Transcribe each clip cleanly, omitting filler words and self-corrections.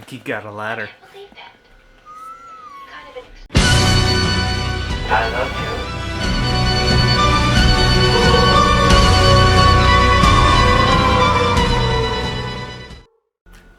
He got a ladder. I love you.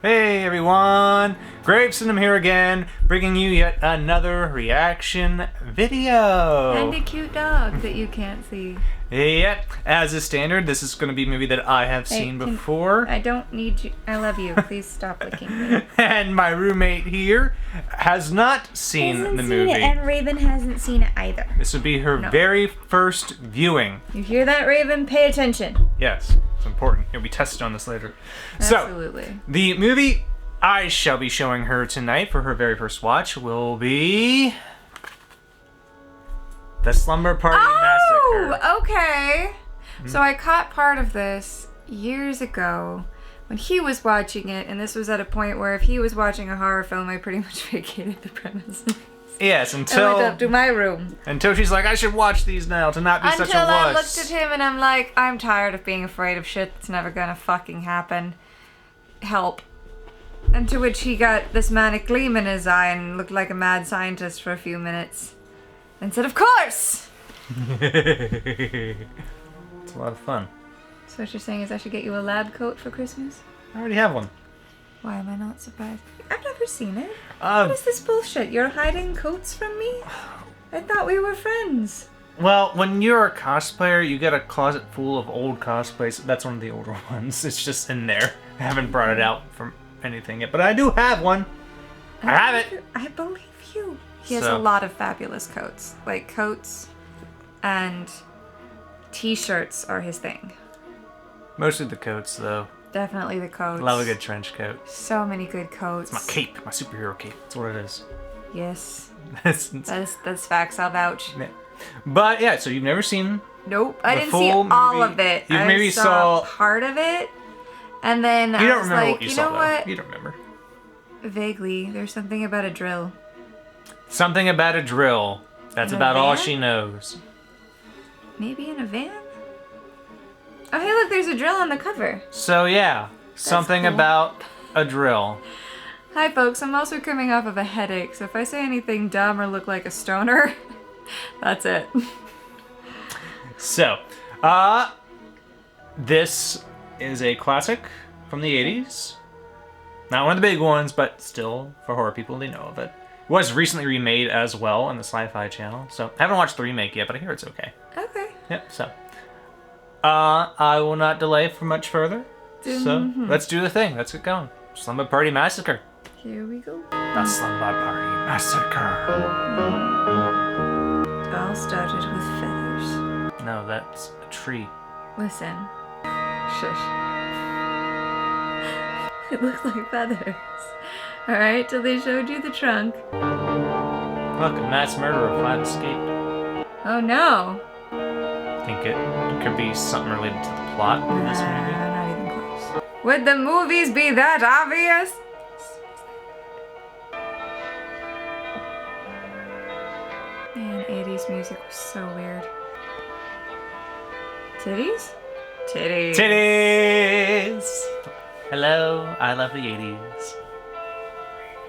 Hey everyone, Graveson here again, bringing you yet another reaction video. And a cute dog that you can't see. Yep, as is standard, this is going to be a movie that I have seen before. I don't need you. I love you. Please stop licking me. And my roommate here has not seen the movie. And Raven hasn't seen it either. This would be her very first viewing. You hear that, Raven? Pay attention. Yes, it's important. You'll be tested on this later. Absolutely. So, the movie I shall be showing her tonight for her very first watch will be The Slumber Party Massacre. Oh, okay. So I caught part of this years ago when he was watching it, and this was at a point where if he was watching a horror film, I pretty much vacated the premises. Yes, I went up to my room. Until she's like, I should watch these now to not be such a wuss. Until I looked at him and I'm like, I'm tired of being afraid of shit that's never gonna fucking happen. Help. And to which he got this manic gleam in his eye and looked like a mad scientist for a few minutes. And said, of course! It's a lot of fun. So what you're saying is I should get you a lab coat for Christmas? I already have one. Why am I not surprised? I've never seen it. What is this bullshit? You're hiding coats from me? I thought we were friends. Well, when you're a cosplayer, you get a closet full of old cosplays. That's one of the older ones. It's just in there. I haven't brought it out from anything yet, but I do have one. I have it. I believe you. He has a lot of fabulous coats. Like coats and t-shirts are his thing. Mostly the coats, though. Definitely the coats. Love a good trench coat. So many good coats. It's my cape, my superhero cape. That's what it is. Yes. that's facts. I'll vouch. Yeah. But yeah, so you've never seen. Nope, I didn't see all of it. You maybe saw part of it, and then you don't remember what you saw. What? You don't remember. Vaguely, there's something about a drill. Something about a drill. That's about all she knows. Maybe in a van? Oh, hey, look, there's a drill on the cover. So, yeah, something about a drill. Hi, folks. I'm also coming off of a headache, so if I say anything dumb or look like a stoner, that's it. So, this is a classic from the 80s. Not one of the big ones, but still, for horror people, they know of it. It was recently remade as well on the Sci-Fi Channel, so I haven't watched the remake yet, but I hear it's okay. Okay. Yep, so. I will not delay for much further, so let's do the thing. Let's get going. Slumber Party Massacre. Here we go. The Slumber Party Massacre. It all started with feathers. No, that's a tree. Listen. Shush. It looks like feathers. Alright, till they showed you the trunk. Look, a mass murderer five escaped. Oh no. Think it could be something related to the plot of this movie? Not even close. Would the movies be that obvious? Man, 80s music was so weird. Titties? Titties. Titties! Hello, I love the 80s.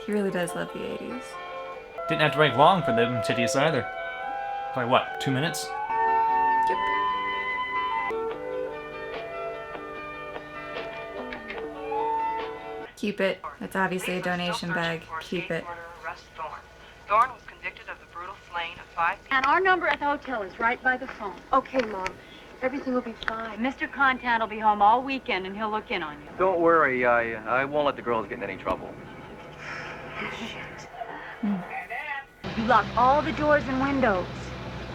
He really does love the 80s. Didn't have to wait long for them titties either. Like what, 2 minutes? Yep. Keep it. That's obviously a donation bag. Keep it. Thorne was convicted of the brutal slaying of 5 people. And our number at the hotel is right by the phone. Okay, Mom. Everything will be fine. Mr. Contant will be home all weekend and he'll look in on you. Don't worry, I won't let the girls get in any trouble. You lock all the doors and windows.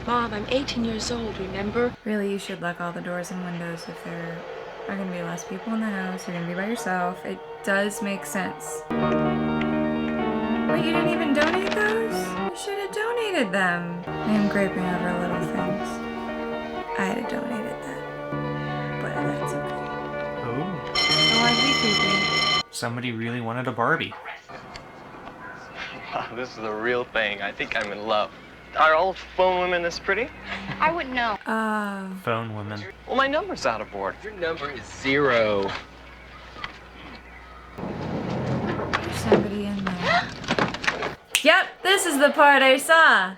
Mom, I'm 18 years old, remember? Really, you should lock all the doors and windows if there are going to be less people in the house. You're going to be by yourself. It does make sense. But you didn't even donate those? You should have donated them. I am griping over little things. I had donated that. But that's okay. Oh. Oh, I'd be creepy. Somebody really wanted a Barbie. Wow, this is the real thing. I think I'm in love. Are all phone women this pretty? I wouldn't know. Phone women. Well, my number's out of board. Your number is 0. Somebody is the part I saw.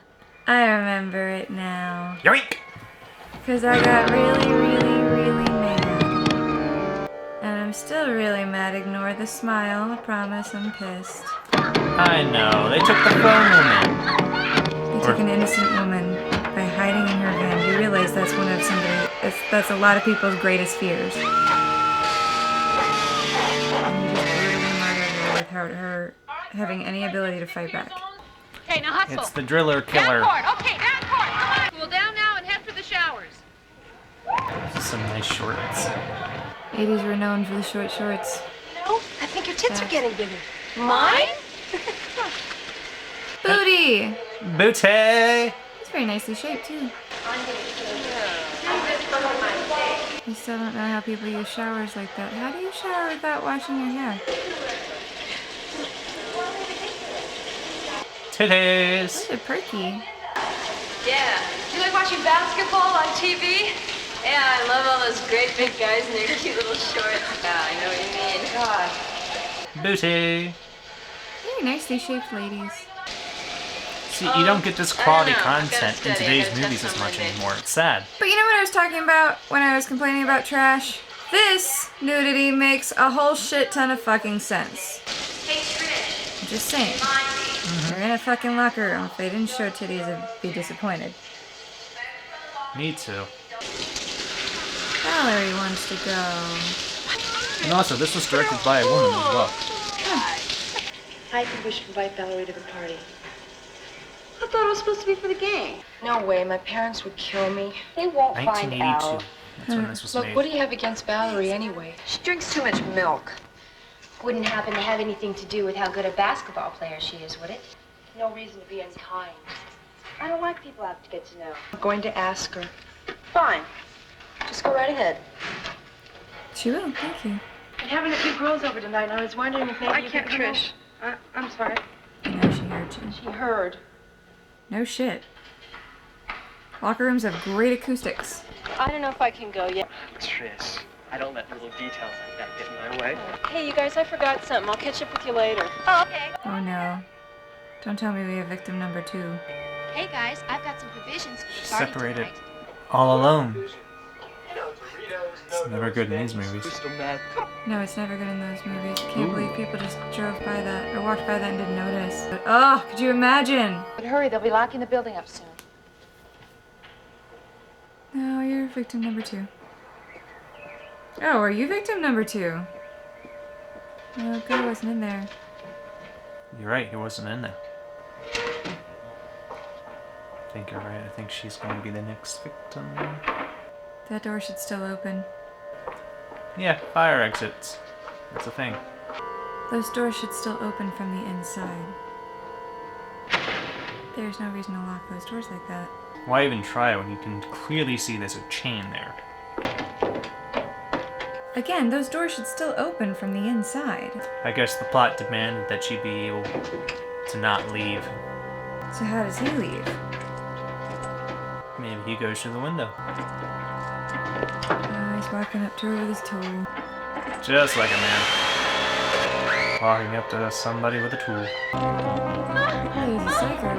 I remember it now. Yoink! Because I got really, really, really mad. And I'm still really mad. Ignore the smile. I promise I'm pissed. I know. They took the phone woman. They took an innocent woman by hiding in her van. You realize that's one of that's a lot of people's greatest fears. And you just brutally murdered her without her having any ability to fight back. Okay, now hustle. It's the driller killer. Down court. Okay, down court. Come on. Cool down now and head for the showers. Some nice shorts. 80s were known for the short shorts. No, I think your tits are getting bigger. Mine? Booty! Booty! It's very nicely shaped too. I still don't know how people use showers like that. How do you shower without washing your hair? Titties! Those are perky. Yeah. Do you like watching basketball on TV? Yeah, I love all those great big guys in their cute little shorts. Yeah, I know what you mean. God. Booty! Very nicely shaped ladies. See, you don't get this quality I don't know. I've gotta content in study. today's I gotta movies test as on much Monday. anymore. It's sad. But you know what I was talking about when I was complaining about trash? This nudity makes a whole shit ton of fucking sense. Hey, Trish. I'm just saying. They're in a fucking locker room. If they didn't show titties, I'd be disappointed. Me too. Valerie wants to go. And also, this was directed by a woman as well. I think we should invite Valerie to the party. I thought it was supposed to be for the game. No way, my parents would kill me. They won't find 1982. out. That's when this was Look, made. what do you have against Valerie anyway? She drinks too much milk. Wouldn't happen to have anything to do with how good a basketball player she is, would it? No reason to be unkind. I don't like people I have to get to know. I'm going to ask her. Fine. Just go right ahead. She will, thank you. I'm having a few girls over tonight, and I was wondering if maybe I you can't, could come Trish. I'm sorry. I know she heard you. She heard. No shit. Locker rooms have great acoustics. I don't know if I can go yet. Trish, I don't let little details like that get in my way. Hey, you guys, I forgot something. I'll catch up with you later. Oh, okay. Oh no. Don't tell me we have victim number 2. Hey guys, I've got some provisions. She's Starting separated. tonight. All alone. It's never good in these movies. Crystal meth. No, it's never good in those movies. Can't believe people just drove by that or walked by that and didn't notice. But, oh, could you imagine? But hurry, they'll be locking the building up soon. No, you're victim number 2. Oh, are you victim number 2? No, guy wasn't in there. You're right, he wasn't in there. I think you're right. I think she's going to be the next victim. That door should still open. Yeah, fire exits. That's a thing. Those doors should still open from the inside. There's no reason to lock those doors like that. Why even try when you can clearly see there's a chain there? Again, those doors should still open from the inside. I guess the plot demanded that she be able to not leave. So how does he leave? Maybe he goes through the window. Oh, he's walking up to her with his tool. Just like a man. Walking up to somebody with a tool. Oh, he's a psycho.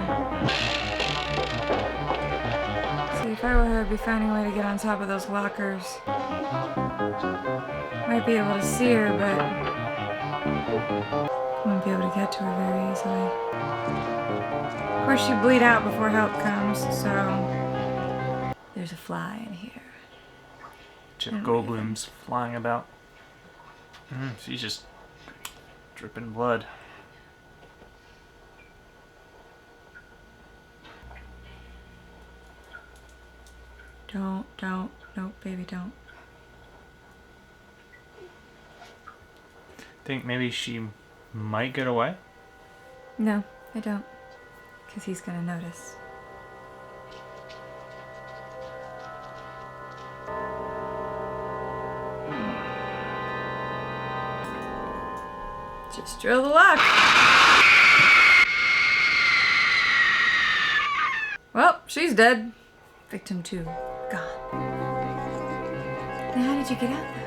See, if I were her, I'd be finding a way to get on top of those lockers. Might be able to see her, but wouldn't be able to get to her very easily. Of course, she'd bleed out before help comes, so there's a fly in here. Jeff Goldblum's flying about. She's just dripping blood. Don't. Nope, baby, don't. Think maybe she might get away? No, I don't. Because he's gonna notice. Just drill the lock. Well, she's dead. Victim 2, gone. Now how did you get out though?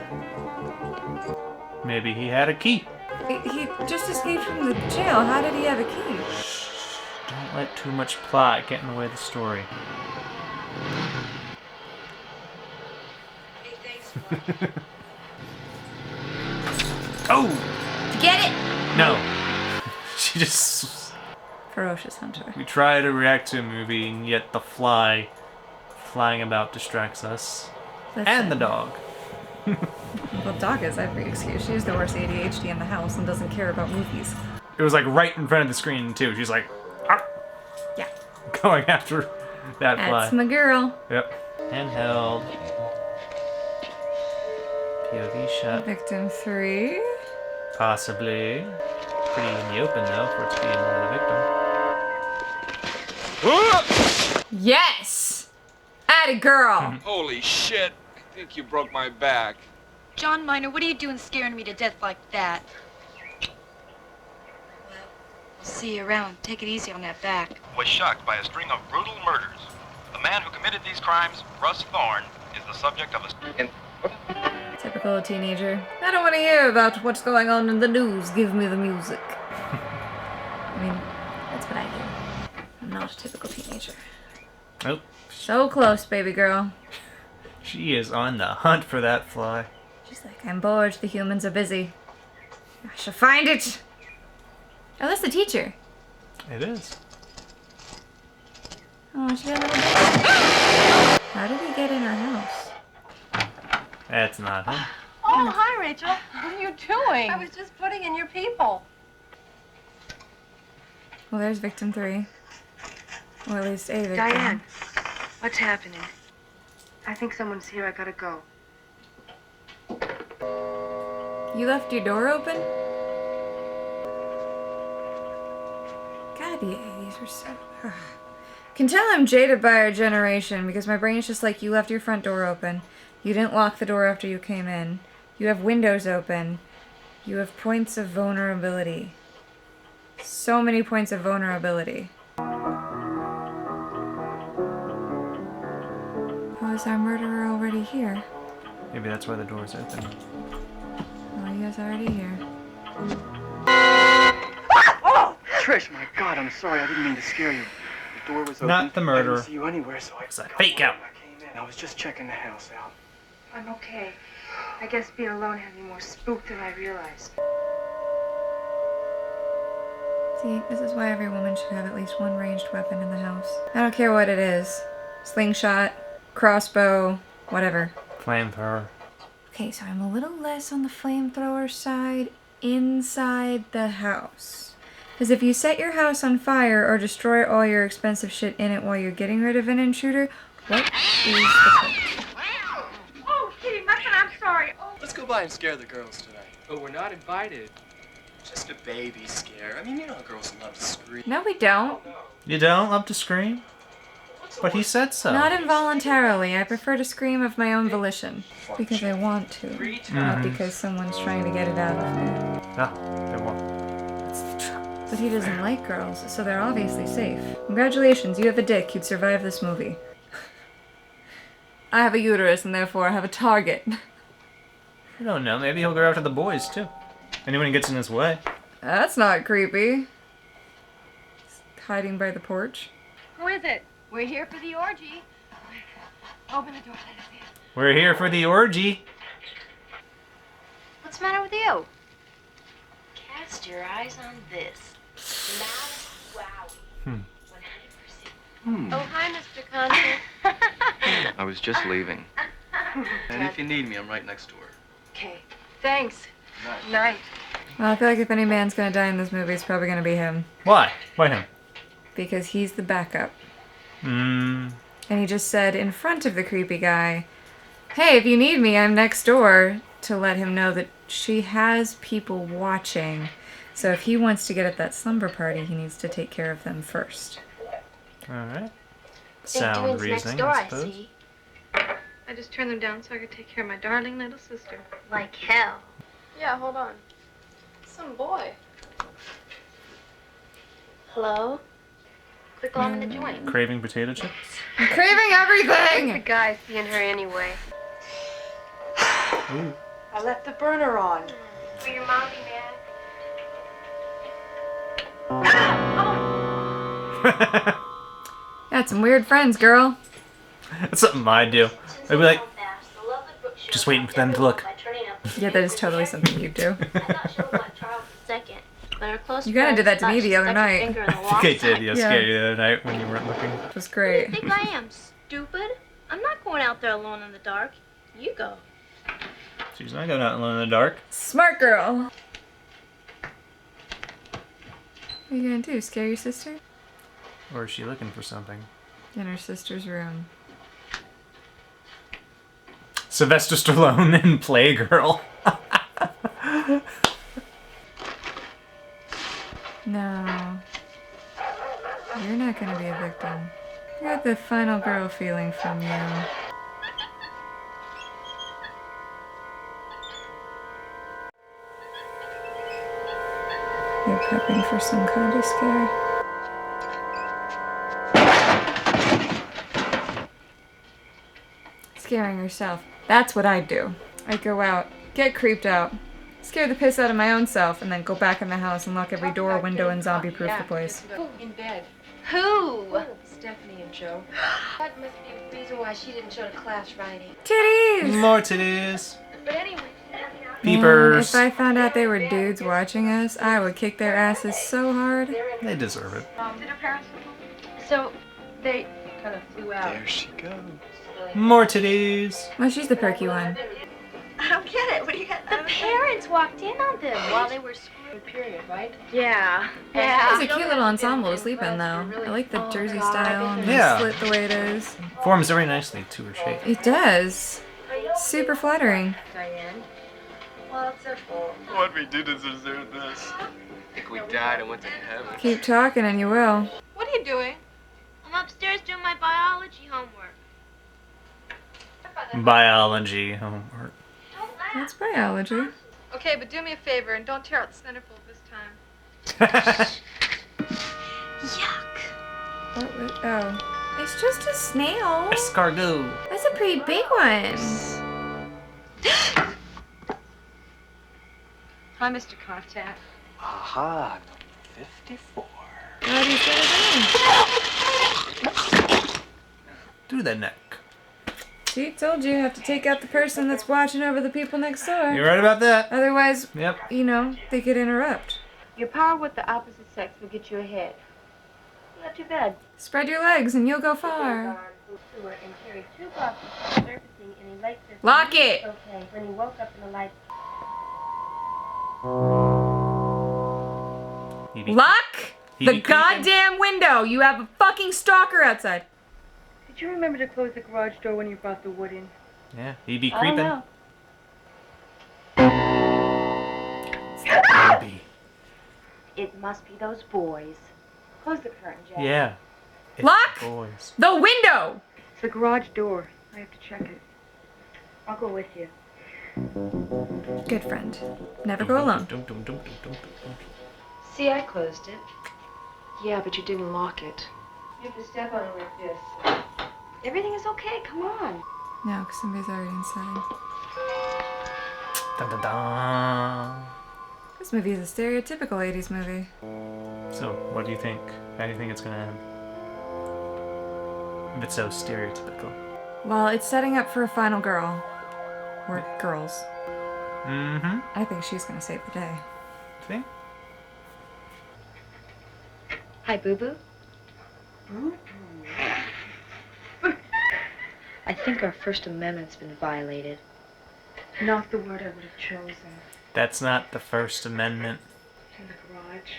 Maybe he had a key. He just escaped from the jail. How did he have a key? Don't let too much plot get in the way of the story. Hey, thanks. Oh! Get it? No. She just... Ferocious hunter. We try to react to a movie, and yet the fly flying about distracts us. That's And the it. dog. Well, dog has every excuse. She has the worst ADHD in the house and doesn't care about movies. It was like right in front of the screen, too. She's like... "Ah," Yeah. going after that fly. That's my girl. Yep. Handheld. POV shot. Victim 3. Possibly. Pretty in the open, though, for it to be another victim. Yes! Atta girl! Holy shit. I think you broke my back. John Minor, what are you doing scaring me to death like that? Well, I'll see you around. Take it easy on that back. Was shocked by a string of brutal murders. The man who committed these crimes, Russ Thorne, is the subject of a... Typical teenager. I don't want to hear about what's going on in the news. Give me the music. I mean, that's what I do. I'm not a typical teenager. Nope. So close, baby girl. She is on the hunt for that fly. She's like, I'm bored. The humans are busy. I shall find it. Oh, that's the teacher. It is. Oh, she got a little bit. How did he get in our house? That's not him. Oh, hi, Rachel. What are you doing? I was just putting in your people. Well, there's victim 3. Or at least a victim. Diane, what's happening? I think someone's here. I gotta go. You left your door open? God, the 80s were so... Can tell I'm jaded by our generation because my brain is just like, you left your front door open. You didn't lock the door after you came in. You have windows open. You have points of vulnerability. So many points of vulnerability. Oh, is our murderer already here? Maybe that's why the door's open. Oh, he is already here. Oh! Trish, my God, I'm sorry. I didn't mean to scare you. The door was open. Not the I murderer. didn't see you anywhere, so I... It's a fake out. I came in. I was just checking the house out. I'm okay. I guess being alone had me more spooked than I realized. See, this is why every woman should have at least one ranged weapon in the house. I don't care what it is. Slingshot, crossbow, whatever. Flamethrower. Okay, so I'm a little less on the flamethrower side inside the house. Because if you set your house on fire or destroy all your expensive shit in it while you're getting rid of an intruder, what is the point? Oh, Kitty Muffin, I'm sorry. Oh. Let's go by and scare the girls tonight. But we're not invited. Just a baby scare. I mean, you know girls love to scream. No, we don't. You don't love to scream? But he said so. Not involuntarily. I prefer to scream of my own volition. Because I want to. Not because someone's trying to get it out of me. Ah, they won't. But he doesn't like girls, so they're obviously safe. Congratulations, you have a dick. You'd survive this movie. I have a uterus, and therefore I have a target. I don't know. Maybe he'll go after the boys, too. Anyone who gets in his way. That's not creepy. He's hiding by the porch. Who is it? We're here for the orgy. Open the door, let us in. We're here for the orgy. What's the matter with you? Cast your eyes on this. Loud wowie. 100%. Oh, hi, Mr. Conte. I was just leaving. And if you need me, I'm right next door. Okay, thanks. Night. Well, I feel like if any man's gonna die in this movie, it's probably gonna be him. Why? Why him? Because he's the backup. Hmm. And he just said in front of the creepy guy, hey, if you need me, I'm next door, to let him know that she has people watching. So if he wants to get at that slumber party, he needs to take care of them first. Alright. St. Sound Doing's reasoning, next door, I I suppose. see. I just turned them down so I could take care of my darling little sister. Like hell. Yeah, hold on. Some boy. Hello? Quit glowing the joint. Craving potato chips? I'm craving everything! The guy's seeing her anyway. Ooh. I left the burner on. For your mommy, man. Got some weird friends, girl. That's something I'd do. I'd be like, just waiting for them to look. Yeah, that is totally something you do. You You kinda did that to me the other night. I think I did. Yeah, scared you the other night when you weren't looking. It was Who do great. you think I am, stupid? I'm not going out there alone in the dark. You go. She's not going out alone in the dark. Smart girl. What are you gonna do? Scare your sister? Or is she looking for something? In her sister's room. Sylvester Stallone in Playgirl. No. You're not gonna be a victim. I got the final girl feeling from you. You're prepping for some kind of scare. Scaring yourself. That's what I'd do. I'd go out, get creeped out, scare the piss out of my own self, and then go back in the house and lock every door, window, and zombie-proof the place. In bed. Who? Stephanie and Joe. That must be the reason why she didn't show to class Friday. Titties! More titties. But anyway. Peepers. If I found out they were dudes watching us, I would kick their asses so hard. They deserve it. Did her parents So they kind of flew out. There she goes. More titties. Well, she's the perky one. I don't get it. What do you got? The parents walked in on them while they were screwing. Period, right? Yeah. It's a cute little ensemble to sleep in, though. I like the jersey style and the Yeah. slit the way it is. Forms very nicely to her shape. It does. Super flattering. Diane. Well, it's their fault. What we did is deserve this. I think we died and went to heaven. Keep talking and you will. What are you doing? I'm upstairs doing my biology homework. Biology homework. That's biology. Okay, but do me a favor and don't tear out the centerfold this time. Yuck. Oh. It's just a snail. Escargot. That's a pretty big one. Hi, Mr. Contact. Aha, 54. What is that? Through the neck. See, told you have to take out the person that's watching over the people next door. You're right about that. Otherwise, Yep. you know, they could interrupt. Your power with the opposite sex will get you ahead. Not too bad. Spread your legs and you'll go far. And carried 2 boxes surfacing in a lake system. Lock it! Okay, when he woke up in the light. Lock the goddamn window! You have a fucking stalker outside. Did you remember to close the garage door when you brought the wood in? Yeah, he'd be I don't creeping. know. It's that baby. It must be those boys. Close the curtain, Jack. Yeah. It's Lock the boys. the window! It's the garage door. I have to check it. I'll go with you. Good friend. Never go alone. Dum, dum, dum, dum, dum, dum. See, I closed it. Yeah, but you didn't lock it. You have to step on it like this. Everything is okay. Come on. No, because somebody's already inside. Dun, dun, dun. This movie is a stereotypical 80s movie. So, what do you think? How do you think it's gonna end? If it's so stereotypical. Well, it's setting up for a final girl. Or girls. Mm-hmm. I think she's gonna save the day. See? Hi, Boo-Boo. I think our First Amendment's been violated. Not the word I would have chosen. That's not the First Amendment. In the garage.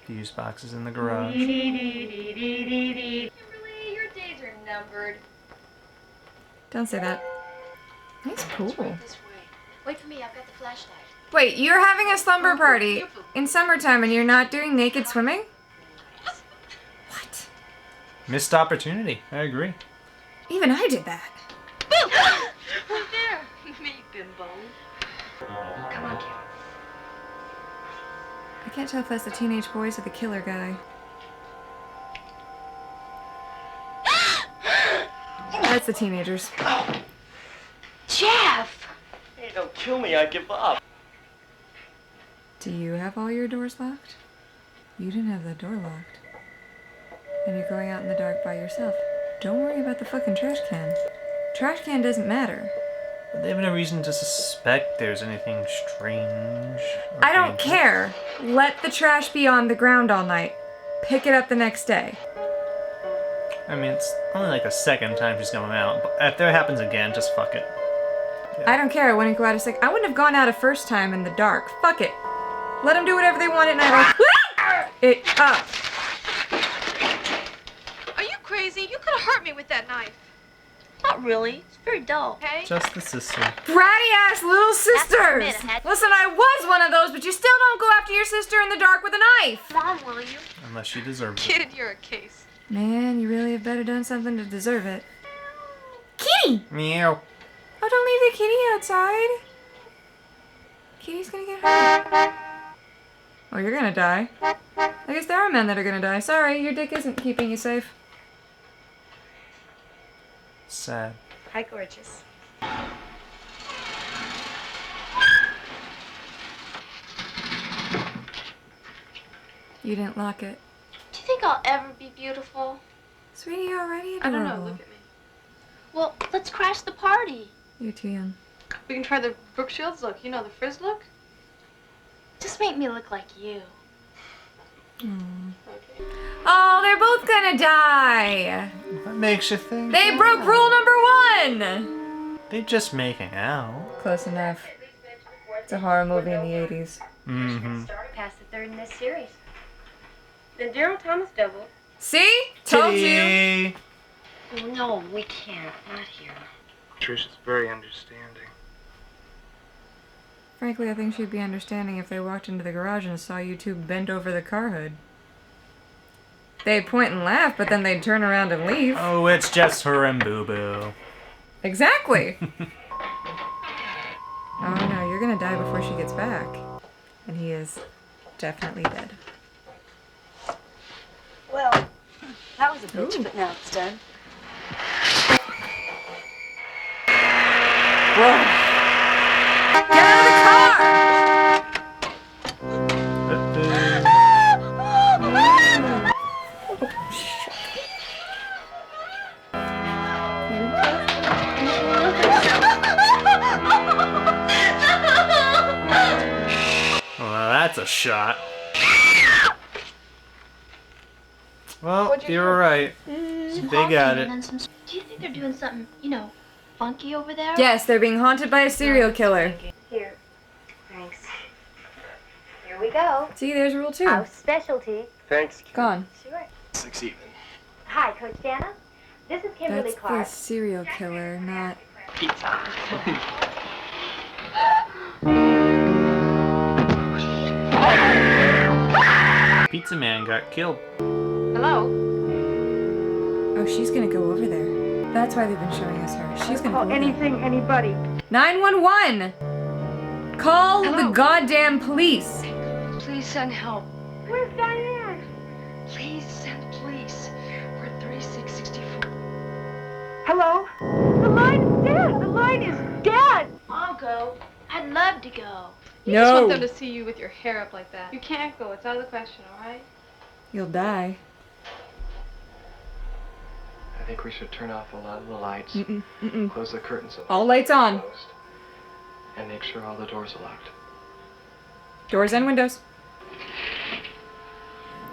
Fuse boxes in the garage. Kimberly, your days are numbered. Don't say that. Nice pool. This way. Wait for me. I've got the flashlight. Wait, you're having a slumber party in summertime and you're not doing naked swimming? What? Missed opportunity. I agree. Even I did that. Who's there? Me, bimbo. Come on, Kim. I can't tell if that's the teenage boys or the killer guy. That's the teenagers. Jeff! Hey, don't kill me. I give up. Do you have all your doors locked? You didn't have the door locked. And you're going out in the dark by yourself. Don't worry about the fucking trash can. Trash can doesn't matter. But they have no reason to suspect there's anything strange. I don't care. Let the trash be on the ground all night. Pick it up the next day. I mean, it's only like the second time she's going out, but if that happens again, just fuck it. I don't care. I wouldn't go out a second. I wouldn't have gone out a first time in the dark. Fuck it. Let them do whatever they want at night. It up. Are you crazy? You could have hurt me with that knife. Not really. It's very dull. Okay? Just the sister. Bratty ass little sisters. That's what I meant. Listen, I was one of those, but you still don't go after your sister in the dark with a knife. Mom, will you? Unless she deserves it. Kid, you're a case. Man, you really have better done something to deserve it. Kitty! Meow. Oh, don't leave the kitty outside. Kitty's gonna get hurt. Oh, you're gonna die. I guess there are men that are gonna die. Sorry, your dick isn't keeping you safe. Sad. Hi, gorgeous. You didn't lock it. Do you think I'll ever be beautiful? Sweetie, you're already adorable. I don't know. Look at me. Well, let's crash the party. You're too young. We can try the Brooke Shields look. You know, the frizz look? Just make me look like you. Oh, they're both gonna die. What makes you think? They broke rule number 1. They're just making out. Close enough. It's a horror movie in the 80s. Mm-hmm. Past the third in this series. Then Daryl Thomas double. See? Told you. Oh, no, we can't. Not here. Trisha's very understanding. Frankly, I think she'd be understanding if they walked into the garage and saw you two bent over the car hood. They'd point and laugh, but then they'd turn around and leave. Oh, it's just her and Boo Boo. Exactly. Oh no, you're gonna die before she gets back. And he is definitely dead. Well, that was a bitch, but now it's done. Whoa. Get out of the car! Well, that's a shot. Well, you were right. They got it. Do you think they're doing something, you know, funky over there? Yes, they're being haunted by a serial killer. Here. Thanks. Here we go. See, there's rule 2. House specialty. Thanks. Gone. Sure. 6 even. Hi, Coach Dana. This is Kimberly That's the Clark. serial killer, not... Pizza. Pizza Man got killed. Hello? Oh, she's gonna go over there. That's why they've been showing us her. She's gonna go over Anything, anybody. there. 911! Call the goddamn police! Please send help. Where's Diane? Please send police. We're at 3664. Hello? The line is dead. The line is dead. I'll go. I'd love to go. You just want them No! to see you with your hair up like that. You can't go. It's out of the question, all right? You'll die. I think we should turn off a lot of the lights, Mm-mm. close the curtains so All lights on. closed, and make sure all the doors are locked. Doors and windows.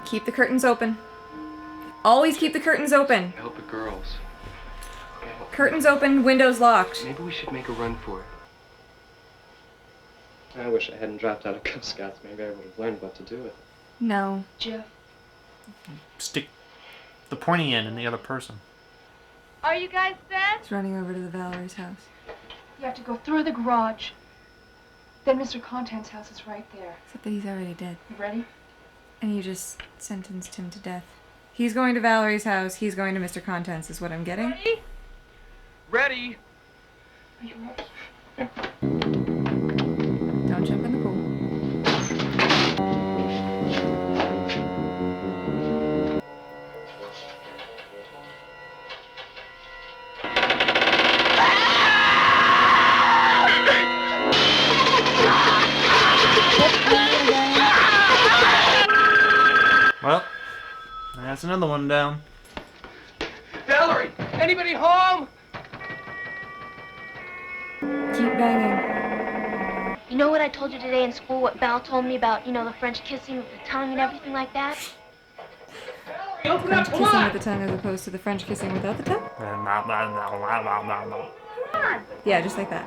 Keep the curtains open. Always keep the curtains open. Help the girls. Okay. Curtains open, windows locked. Maybe we should make a run for it. I wish I hadn't dropped out of Cub Scouts. Maybe I would have learned what to do with it. No. Jeff. Stick the pointy end in the other person. Are you guys set? He's running over to the Valerie's house. You have to go through the garage. Then Mr. Content's house is right there. Except that he's already dead. You ready? And you just sentenced him to death. He's going to Valerie's house, he's going to Mr. Content's, is what I'm getting. Ready? Ready? Are you ready? Don't jump in the pool. Well, that's another one down. Valerie, anybody home? Keep banging. You know what I told you today in school, what Val told me about, you know, the French kissing with the tongue and everything like that? French kissing with the tongue as opposed to the French kissing without the tongue? Yeah, just like that.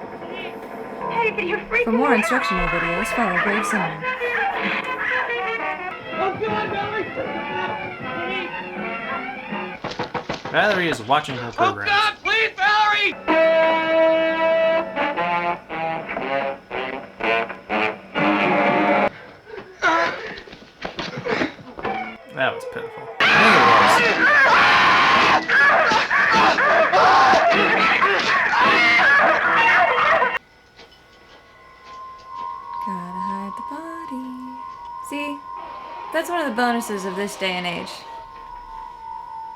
Hey, you're freaking For more me out. instructional videos, follow Brave Summer. Oh, God, Valerie! Valerie is watching her Oh, programs. God, please, Valerie! That was pitiful. I think it was. Gotta hide the body. See? That's one of the bonuses of this day and age.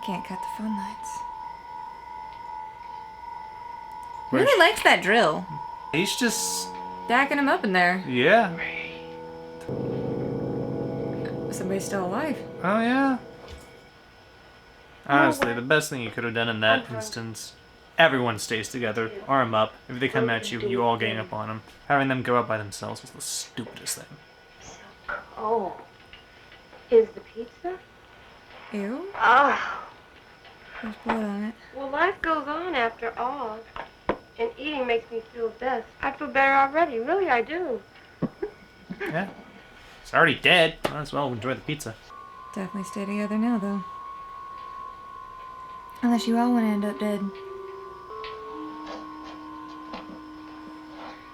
Can't cut the phone lines. Really likes that drill. He's just... Stacking him up in there. Yeah. Somebody's still alive. Oh, yeah. Honestly, the best thing you could have done in that instance, everyone stays together, arm up. If they come at you, you all gang up on them. Having them go out by themselves was the stupidest thing. Oh. Is the pizza? Ew. Oh. There's blood on it. Well, life goes on after all. And eating makes me feel best. I feel better already. Really, I do. Yeah. It's already dead. Might as well enjoy the pizza. Definitely stay together now, though. Unless you all want to end up dead.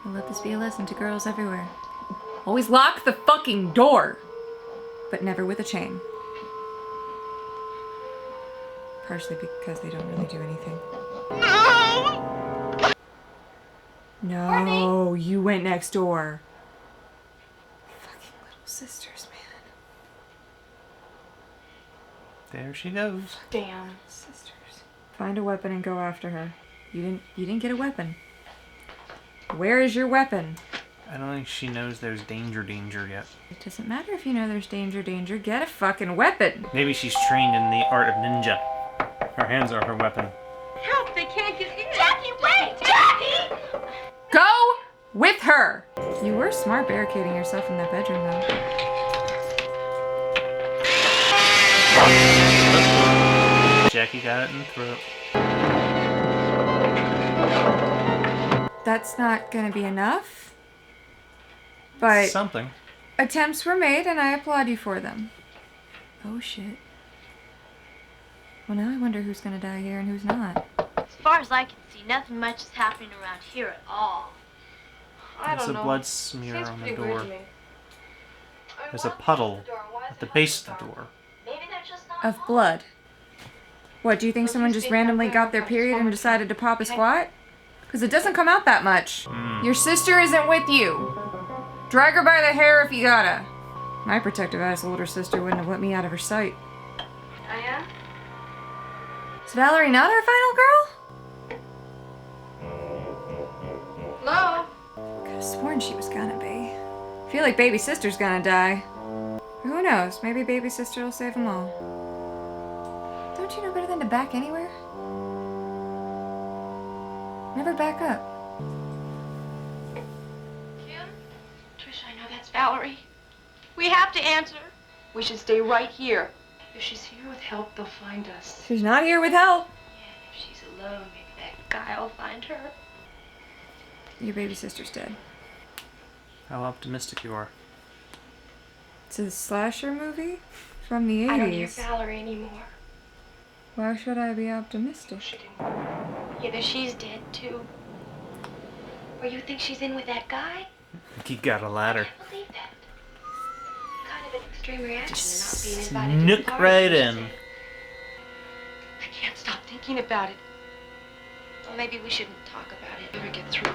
We'll let this be a lesson to girls everywhere. Always lock the fucking door! But never with a chain. Partially because they don't really do anything. No, you went next door. Fucking little sisters, man. There she goes. Damn. Sisters. Find a weapon and go after her. You didn't get a weapon. Where is your weapon? I don't think she knows there's danger yet. It doesn't matter if you know there's danger. Get a fucking weapon. Maybe she's trained in the art of ninja. Her hands are her weapon. Help, they can't get in. Jackie, wait! Jackie! Go with her! You were smart barricading yourself in that bedroom, though. Jackie got it in the throat. That's not gonna be enough. But Something. attempts were made, and I applaud you for them. Oh, shit. Well, now I wonder who's gonna die here and who's not. As far as I can see, nothing much is happening around here at all. There's a blood smear on the door. There's a puddle at the base of the door. Maybe they're just not Of blood. What, do you think someone just randomly got their period and decided to pop a squat? Because it doesn't come out that much. Your sister isn't with you. Drag her by the hair if you gotta. My protective ass older sister wouldn't have let me out of her sight. I am? Is Valerie not our final girl? Hello? Could have sworn she was gonna be. Feel like baby sister's gonna die. Who knows? Maybe baby sister will save them all. Don't you know better than to back anywhere? Never back up. Kim? Trish, I know that's Valerie. We have to answer. We should stay right here. If she's here with help, they'll find us. She's not here with help. And if she's alone, maybe that guy will find her. Your baby sister's dead. How optimistic you are. It's a slasher movie from the 80s. I don't hear Valerie anymore. Why should I be optimistic? Either she's dead, too. Or you think she's in with that guy? He got a ladder. I can't believe that. Kind of an extreme reaction to not being invited to the Snook party, right don't you in. think? I can't stop thinking about it. Well, maybe we shouldn't talk about it. Never get through.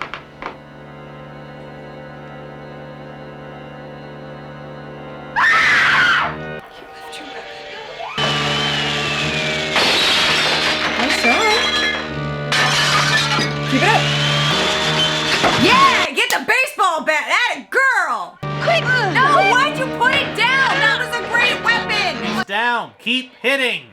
Nice shot. Keep it up. Yeah, get the baseball bat. Atta girl. Quick. No, why'd you put it down? That was a great weapon. He's down. Keep hitting.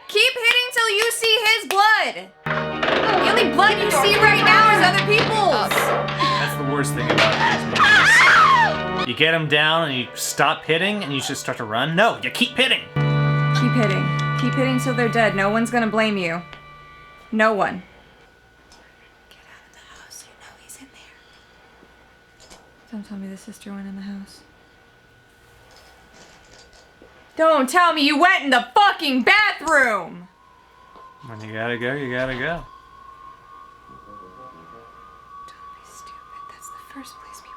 Keep hitting till you see his blood. The only blood you see right now is other people's. That's the worst thing about these movies. You get them down and you stop hitting and you just start to run. No, you keep hitting. Keep hitting. Keep hitting till they're dead. No one's gonna blame you. No one. Get out of the house. You know he's in there. Don't tell me the sister went in the house. Don't tell me you went in the fucking bathroom! When you gotta go, you gotta go. Don't be stupid. That's the first place people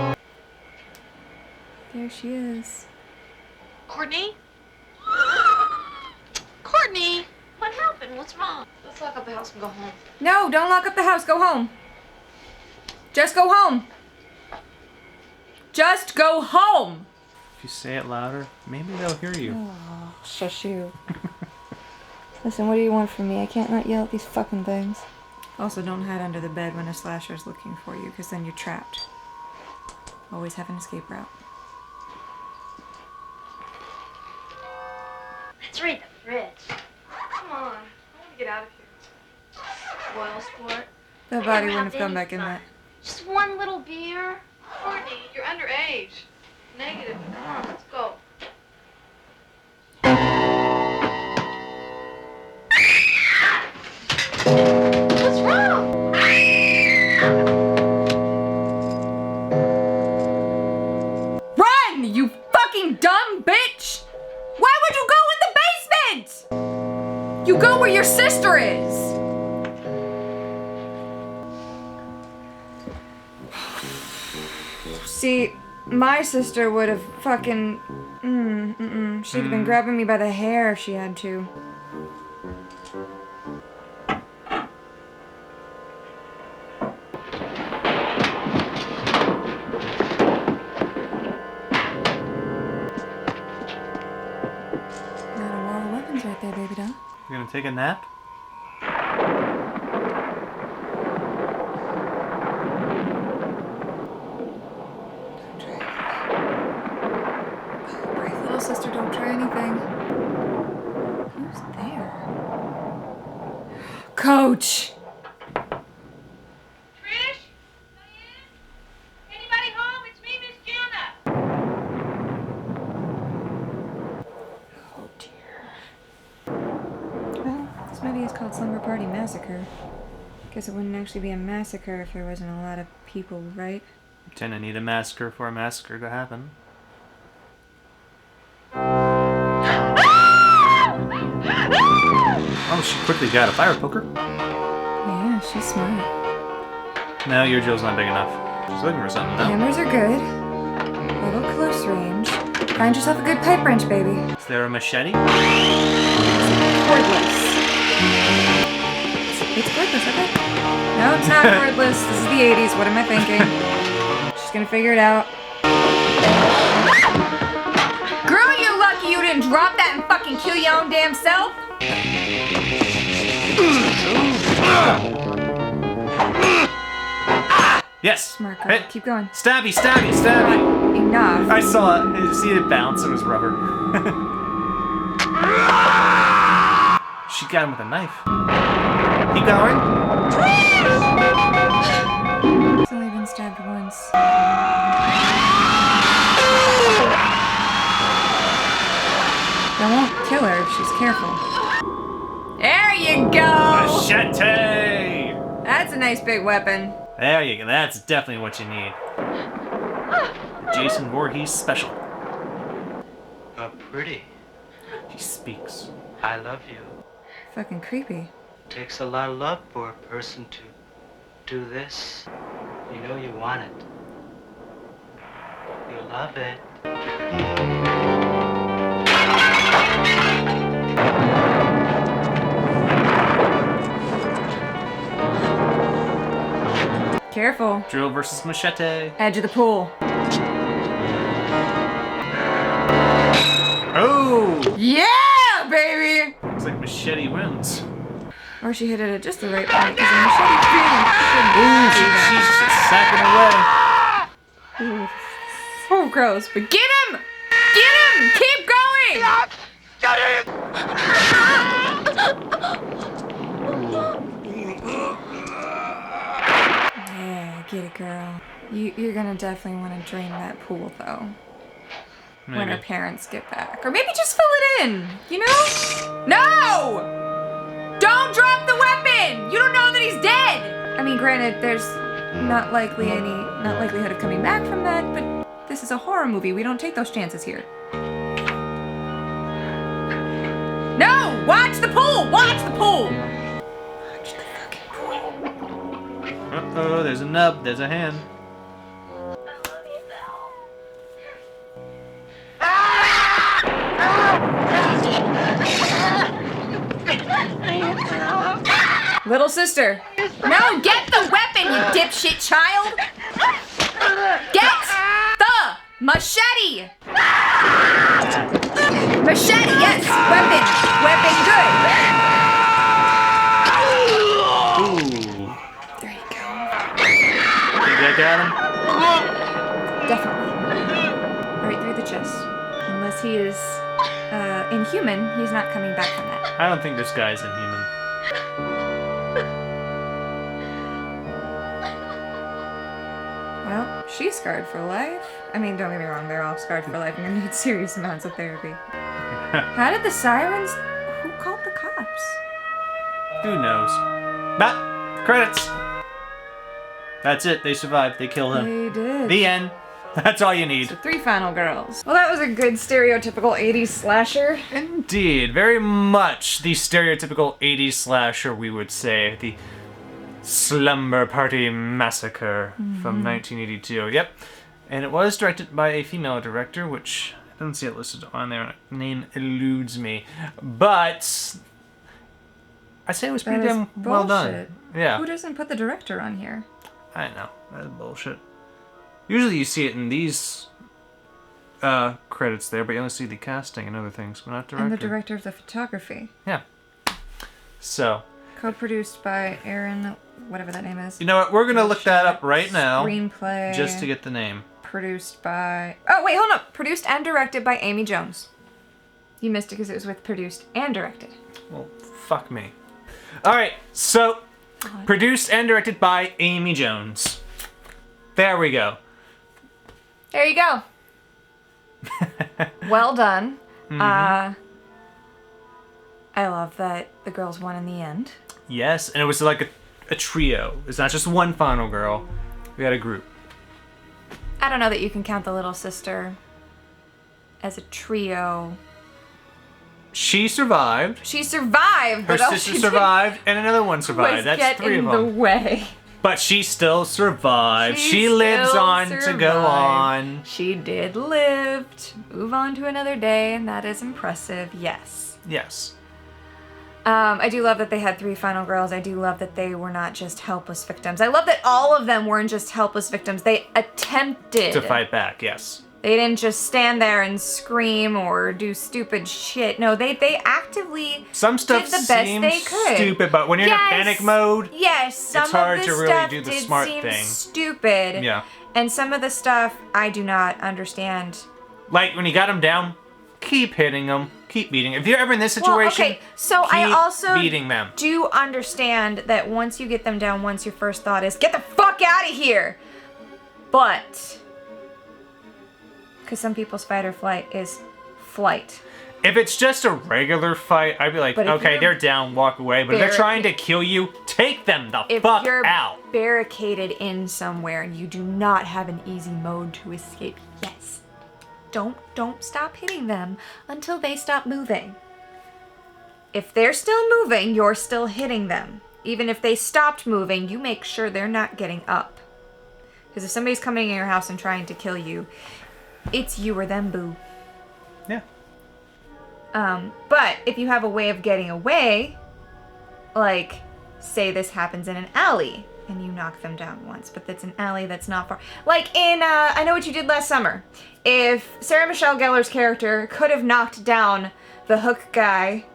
look. There she is. Courtney? Courtney! What happened? What's wrong? Let's lock up the house and go home. No, don't lock up the house. Go home. Just go home. Just go home! If you say it louder, maybe they'll hear you. Oh, shush you. Listen, what do you want from me? I can't not yell at these fucking things. Also, don't hide under the bed when a slasher's looking for you, because then you're trapped. Always have an escape route. Let's read the fridge. Come on. I want to get out of here. Spoil sport. The body wouldn't have come back in that. Just one little beer. Courtney, you're underage. Negative. Come on, let's go. What's wrong? Run, you fucking dumb bitch! Why would you go in the basement? You go where your sister is! See, my sister would have fucking... She'd have been grabbing me by the hair if she had to. Got a wall of weapons right there, baby doll. You're gonna take a nap? Brave little sister, don't try anything. Who's there? Coach! Trish? Diane? Anybody home? It's me, Miss Jana. Oh dear. Well, this movie is called Slumber Party Massacre. Guess it wouldn't actually be a massacre if there wasn't a lot of people, right? You tend to need a massacre for a massacre to happen. Oh, she quickly got a fire poker. Yeah, she's smart. No, your Jill's not big enough. She's looking for something, though. Hammers are good. A little close range. Find yourself a good pipe wrench, baby. Is there a machete? Cordless. It's cordless, okay? No, it's not cordless. This is the 80s. What am I thinking? She's gonna figure it out. Girl, you're lucky you didn't drop that and fucking kill your own damn self. Yes. Smart girl. Hit. Keep going. Stabby, stabby, stabby. Enough. I saw it. You see it bounce. It was rubber. She got him with a knife. Keep going. He's only been stabbed once. That won't kill her if she's careful. There you go! Machete! That's a nice big weapon. There you go. That's definitely what you need. Jason Voorhees special. Pretty. He speaks. I love you. Fucking creepy. Takes a lot of love for a person to do this. You know you want it. You love it. Careful. Drill versus machete. Edge of the pool. Oh! Yeah, baby! Looks like machete wins. Or she hit it at just the right point, because the machete really Ooh, shouldn't she's sacking away. Ooh, so gross. But get him! Get him! run! Keep going! Yeah, get it, girl. You're gonna definitely want to drain that pool, though. Maybe. When her parents get back. Or maybe just fill it in, you know? No! Don't drop the weapon! You don't know that he's dead! I mean, granted, there's not likelihood of coming back from that, but this is a horror movie. We don't take those chances here. No! Watch the pool! Watch the pool! Watch the fucking pool. Uh-oh, there's a nub, there's a hand. Little sister. No, get the weapon, you dipshit child! Get the machete! Machete, yes! Weapon! Weapon, good! Ooh. There you go. You got him? Definitely. Right through the chest. Unless he is inhuman, he's not coming back from that. I don't think this guy's inhuman. Well, she's scarred for life. I mean, don't get me wrong, they're all scarred for life and gonna need serious amounts of therapy. How did the sirens... Who called the cops? Who knows? But, credits! That's it, they survived, they killed him. They did. The end. That's all you need. So 3 final girls. Well, that was a good stereotypical 80s slasher. Indeed, very much the stereotypical 80s slasher, we would say. The Slumber Party Massacre from 1982. Yep. And it was directed by a female director, which I don't see it listed on there. Name eludes me. But I say it was pretty damn well done. Yeah. Who doesn't put the director on here? I know. That's bullshit. Usually you see it in these credits there, but you only see the casting and other things, but not director. And the director of the photography. Yeah. So. Co-produced by Aaron, whatever that name is. You know what? We're going to look that up right now. Screenplay. Just to get the name. Produced by... Oh, wait, hold on. Produced and directed by Amy Jones. You missed it because it was with produced and directed. Well, fuck me. Alright, so... Produced and directed by Amy Jones. There we go. There you go. Well done. I love that the girls won in the end. Yes, and it was like a trio. It's not just one final girl. We had a group. I don't know that you can count the little sister as a trio. She survived. She survived. Her but all sister she survived, and another one survived. was That's get 3 in of them. the way. But she still survived. She She lives still on to go survived. on. She did live to move on to another day, and that is impressive. Yes. Yes. I do love that they had 3 final girls. I do love that they were not just helpless victims. I love that all of them weren't just helpless victims. They attempted To fight back, yes. They didn't just stand there and scream or do stupid shit. No, they actively Some stuff did the best seems they could. stupid, but when you're in a panic mode, yes, some it's hard of to the really stuff do the did smart seem thing. stupid. Yeah. And some of the stuff I do not understand. Like when you got them down, keep hitting them, keep beating. If you're ever in this situation, well, okay, so keep I also beating them. do understand that once you get them down, once your first thought is, get the fuck out of here! But, because some people's fight or flight is flight. If it's just a regular fight, I'd be like, But if okay, you're they're down, walk away. But if they're trying to kill you, take them the If fuck you're out. barricaded in somewhere and you do not have an easy mode to escape, yes. Don't stop hitting them until they stop moving. If they're still moving, you're still hitting them. Even if they stopped moving, you make sure they're not getting up. Because if somebody's coming in your house and trying to kill you, it's you or them, boo. Yeah. But if you have a way of getting away, like, say this happens in an alley, and you knock them down once, but that's an alley that's not far. Like in, I Know What You Did Last Summer. If Sarah Michelle Gellar's character could have knocked down the hook guy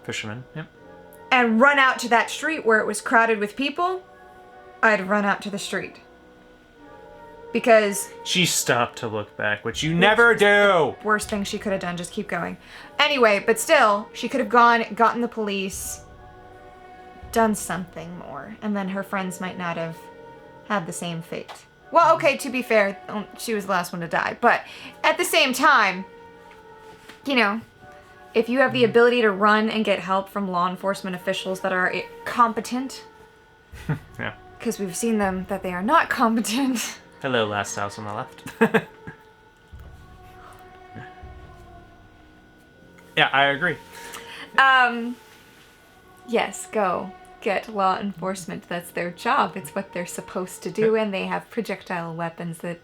Fisherman, yep. and run out to that street where it was crowded with people, I'd run out to the street. Because she stopped to look back, which you never do. Worst thing she could have done, just keep going. Anyway, but still, she could have gotten the police, done something more, and then her friends might not have had the same fate. Well, okay, to be fair, she was the last one to die, but at the same time, you know, if you have the ability to run and get help from law enforcement officials that are competent, yeah, because we've seen them that they are not competent. Hello, last house on the left. Yeah, I agree. Yes, go get law enforcement. That's their job. It's what they're supposed to do, and they have projectile weapons that,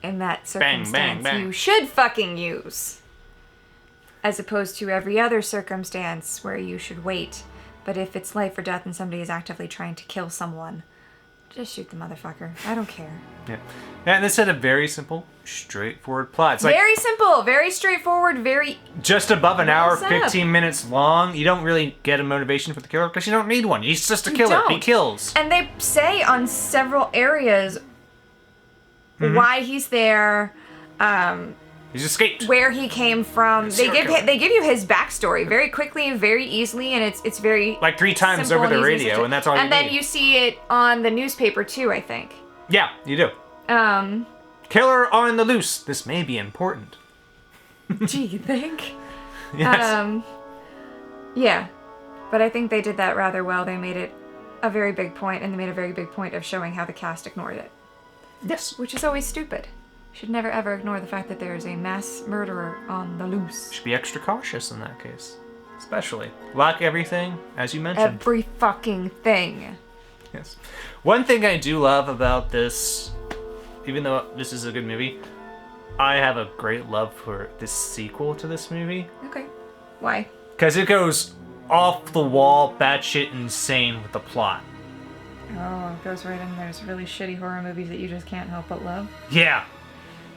in that circumstance, bang, bang. you should fucking use. As opposed to every other circumstance where you should wait. But if it's life or death and somebody is actively trying to kill someone, just shoot the motherfucker. I don't care. Yeah. And this had a very simple, straightforward plot. It's like very simple, very straightforward, very... just above an hour, set up. 15 minutes long. You don't really get a motivation for the killer because you don't need one. He's just a killer. He kills. And they say on several areas why he's there, he's escaped. where he came from. They give you his backstory very quickly and very easily, and it's very like 3 times over the radio, and that's all you need. And then you see it on the newspaper too, I think. Yeah, you do. Killer on the loose. This may be important. Do you think? Yes. Yeah, but I think they did that rather well. They made it a very big point, and they made a very big point of showing how the cast ignored it. Yes. Which is always stupid. Should never ever ignore the fact that there is a mass murderer on the loose. Should be extra cautious in that case. Especially. Lock everything, as you mentioned. Every fucking thing. Yes. One thing I do love about this, even though this is a good movie, I have a great love for this sequel to this movie. Okay. Why? Because it goes off the wall, batshit insane with the plot. Oh, it goes right in those really shitty horror movies that you just can't help but love. Yeah.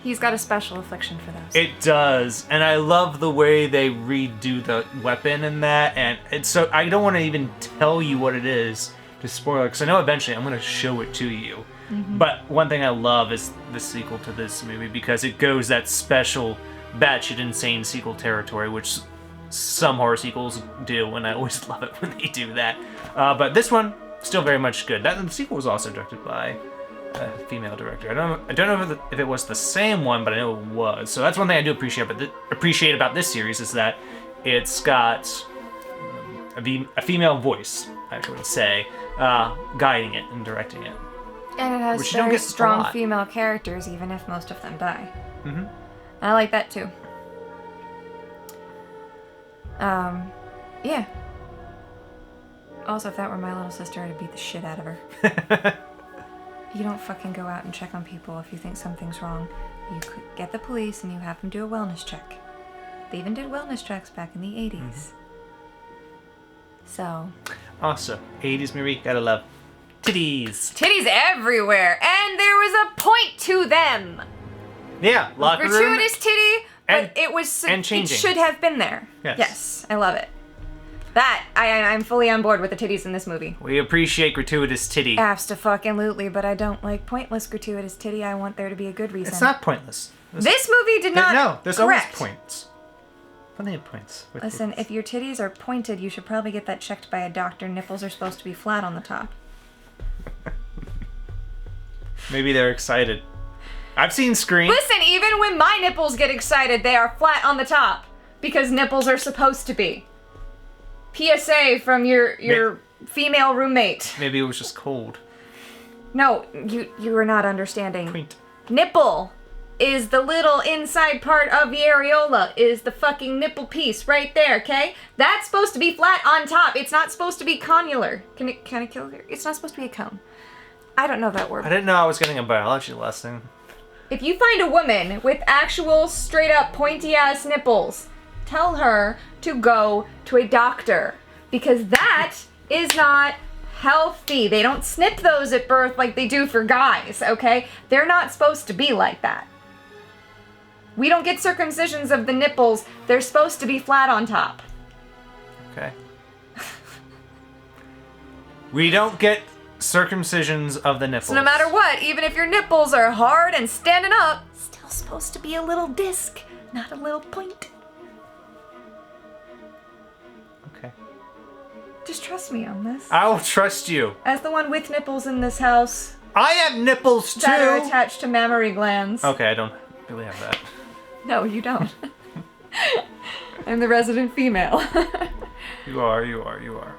He's got a special affliction for those. It does, and I love the way they redo the weapon in that, and it's so I don't want to even tell you what it is to spoil it, because I know eventually I'm going to show it to you. Mhm. But one thing I love is the sequel to this movie, because it goes that special batshit insane sequel territory, which some horror sequels do, and I always love it when they do that. But this one, still very much good. The sequel was also directed by a female director. I don't know if it was the same one, but I know it was. So that's one thing I do appreciate about this series, is that it's got a female voice, I would say, guiding it and directing it. And it has Which you don't very get a strong lot. female characters, even if most of them die. Mm-hmm. I like that too. Yeah. Also, if that were my little sister, I'd beat the shit out of her. You don't fucking go out and check on people if you think something's wrong. You could get the police and you have them do a wellness check. They even did wellness checks back in the 80s. Mm-hmm. So. Also, 80s movie, gotta love titties. Titties everywhere! And there was a point to them! Yeah, locker room. Gratuitous titty, but it was. and It changing. should have been there. Yes. I love it. That, I'm fully on board with the titties in this movie. We appreciate gratuitous titty. Abso-fucking-lutely, but I don't like pointless gratuitous titty. I want there to be a good reason. It's not pointless. This movie did not. No, there's correct. always points. Plenty of points. with Listen, titties. if your titties are pointed, you should probably get that checked by a doctor. Nipples are supposed to be flat on the top. Maybe they're excited. I've seen Scream. Listen, even when my nipples get excited, they are flat on the top. Because nipples are supposed to be. PSA from your female roommate. Maybe it was just cold. No, you are not understanding. Point. Nipple is the little inside part of the areola, is the fucking nipple piece right there, okay? That's supposed to be flat on top. It's not supposed to be connular. Can it kill her? It's not supposed to be a cone. I don't know that word. I didn't know I was getting a biology lesson. If you find a woman with actual straight up pointy ass nipples, tell her to go to a doctor, because that is not healthy. They don't snip those at birth like they do for guys, okay? They're not supposed to be like that. We don't get circumcisions of the nipples. They're supposed to be flat on top. Okay. We don't get circumcisions of the nipples. So no matter what, even if your nipples are hard and standing up, still supposed to be a little disc, not a little point. Okay. Just trust me on this. I will trust you. As the one with nipples in this house. I have nipples too. That are attached to mammary glands. Okay, I don't really have that. No, you don't. I'm the resident female. You are.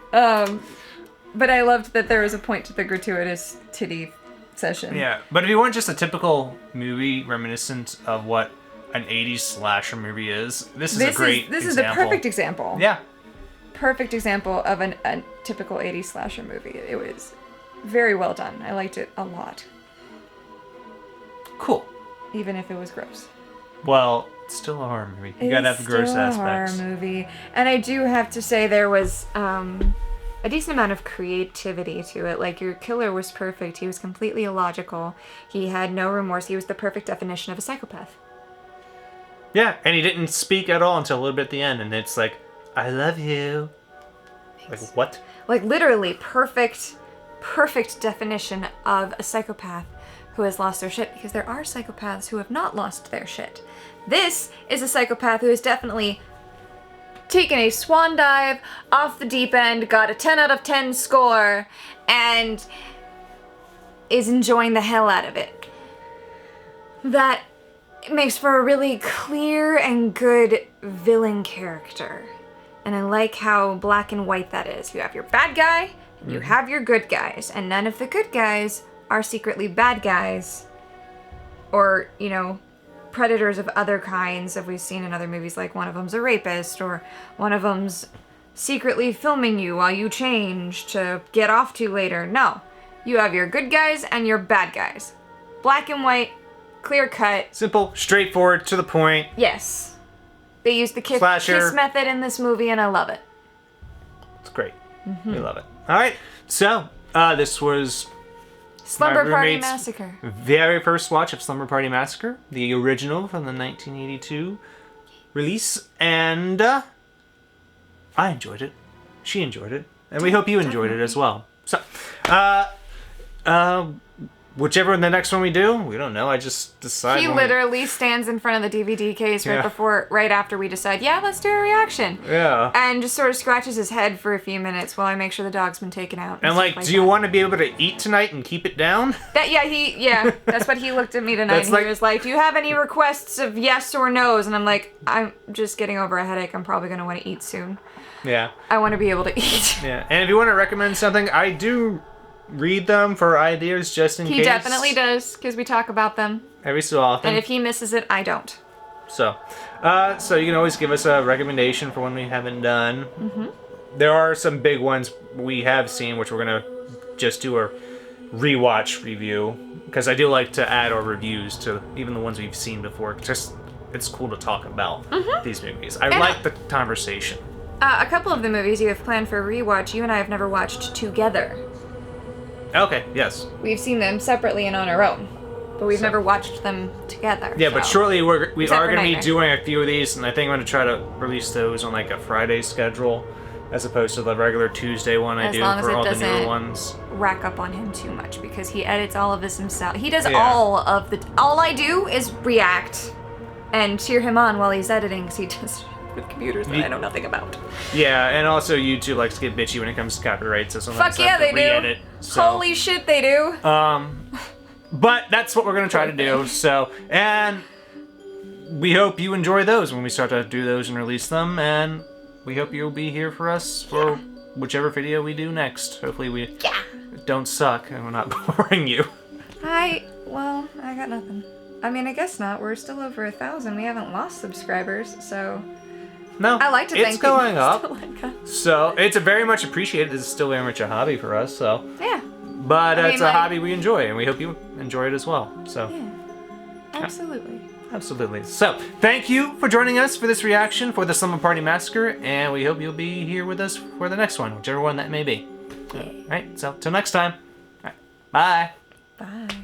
But I loved that there was a point to the gratuitous titty session. Yeah, but if you want just a typical movie reminiscent of what an 80s slasher movie is, this is a great example. This is the perfect example. Yeah. Perfect example of a typical 80s slasher movie. It was very well done. I liked it a lot. Cool. Even if it was gross. Well, it's still a horror movie. You gotta have the gross aspects. It's still a horror movie. And I do have to say there was a decent amount of creativity to it. Like, your killer was perfect. He was completely illogical. He had no remorse. He was the perfect definition of a psychopath. Yeah, and he didn't speak at all until a little bit at the end, and it's like, I love you. Thanks. Like, what? Like, literally perfect definition of a psychopath who has lost their shit, because there are psychopaths who have not lost their shit. This is a psychopath who has definitely taken a swan dive off the deep end, got a 10 out of 10 score, and is enjoying the hell out of it. That makes for a really clear and good villain character. And I like how black and white that is. You have your bad guy, and you have your good guys, and none of the good guys are secretly bad guys, or, you know, predators of other kinds that we've seen in other movies, like one of them's a rapist, or one of them's secretly filming you while you change to get off to later. No. You have your good guys and your bad guys. Black and white, clear cut. Simple, straightforward, to the point. Yes. They use the kiss method in this movie, and I love it. It's great. We love it. Alright, so, this was Slumber Party Massacre. Very first watch of Slumber Party Massacre, the original from the 1982 release, and I enjoyed it. She enjoyed it, and we hope you enjoyed it as well. So, whichever the next one we do, we don't know. I just decide. He literally stands in front of the DVD case right after we decide, yeah, let's do a reaction. Yeah. And just sort of scratches his head for a few minutes while I make sure the dog's been taken out. And like, do you want to be able to eat tonight and keep it down? That's what he looked at me tonight. And he was like, do you have any requests of yes or no's? And I'm like, I'm just getting over a headache. I'm probably going to want to eat soon. Yeah. I want to be able to eat. Yeah. And if you want to recommend something, I do read them for ideas just in case. He definitely does, because we talk about them every so often. And if he misses it, I don't. So you can always give us a recommendation for one we haven't done. There are some big ones we have seen, which we're gonna just do a rewatch review, because I do like to add our reviews to even the ones we've seen before. Just, it's cool to talk about these movies. I like the conversation. A couple of the movies you have planned for a rewatch, you and I have never watched together. Okay, yes. We've seen them separately and on our own, but we've never watched them together. Yeah, but shortly we are going to be doing a few of these, and I think I'm going to try to release those on like a Friday schedule, as opposed to the regular Tuesday one I do for all the newer ones. Rack up on him too much, because he edits all of this himself. He does all I do is react and cheer him on while he's editing, because he does with computers that I know nothing about. Yeah, and also YouTube likes to get bitchy when it comes to copyright, so sometimes fuck yeah, they re-edit, do. So. Holy shit, they do. But that's what we're gonna try to do. So, and we hope you enjoy those when we start to do those and release them, and we hope you'll be here for us for whichever video we do next. Hopefully we don't suck and we're not boring you. I got nothing. I mean, I guess not. We're still over 1,000. We haven't lost subscribers, so. No, I like to think it's going up. So it's very much appreciated. This is still very much a hobby for us. So yeah, but it's a hobby we enjoy, and we hope you enjoy it as well. So yeah, absolutely. So thank you for joining us for this reaction for the Slumber Party Massacre, and we hope you'll be here with us for the next one, whichever one that may be. All right. So till next time. All right. Bye. Bye.